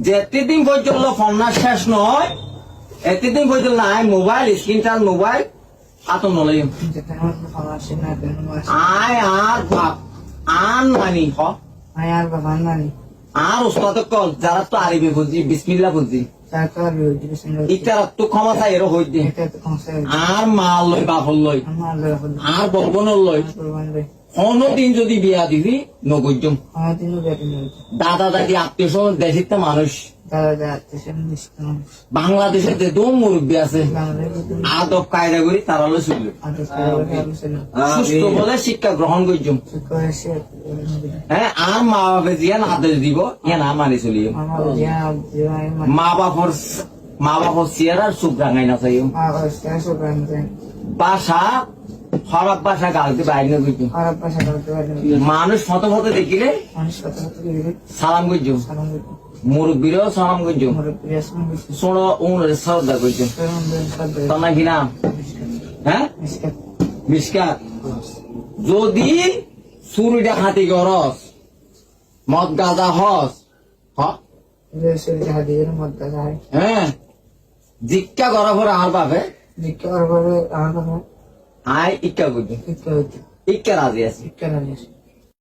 যেতদিন পর্যন্ত ফোনটা শেষ নয় এতদিন পর্যন্ত নাই মোবাইল স্ক্রিনটার মোবাইল হাত নলাই আয় আর বাপ আন মানি হ আর বাবা নানি আর ওস্তাদ কল যারা তো আরিবে বুঝি বিসমিল্লাহ বুঝি চাকার রয়েছে ইটার তো ক্ষমা চাই এর হই দে এটা তো কনসাই আর মাল লই বাপল লই আমার লোক আর বলবনর লই কুরবান রে কোনদিন যদি বিয়া দিবি নগজ্জম আমার দিনও বেতন দাদা দাদি আত্মীয় স্বজন দেশের তো মানুষ দাদা যাচ্ছে সেদিন বাংলাদেশের যে দম মুরব্বী আছে আদব কায়দা করি তারা হলো শুনল সুস্থ বলে শিক্ষা গ্রহণ করছম হ্যাঁ আর মা বাপে জিয়ান আদেশ দিব ইয়া না মানি চলিও মা বাপর চেয়ার আর সুখ রাঙাই না চাইও বাসা খারাপ বাসা গালতে বাইরে করছো মানুষ ফটো ফটো দেখিলে সালাম করছো মুরব্বীরাও সালাম করছো শোনো উনরে শ্রদ্ধা করছো তোর নাকি নাম হ্যাঁ মিসকাত যদি চুরিটা খাতি করস মদ গাঁজা হস হ্যাঁ জিজ্ঞা করার পরে আর পাবে আয় ইচ্ছা করছো ইচ্ছা রাজি আছে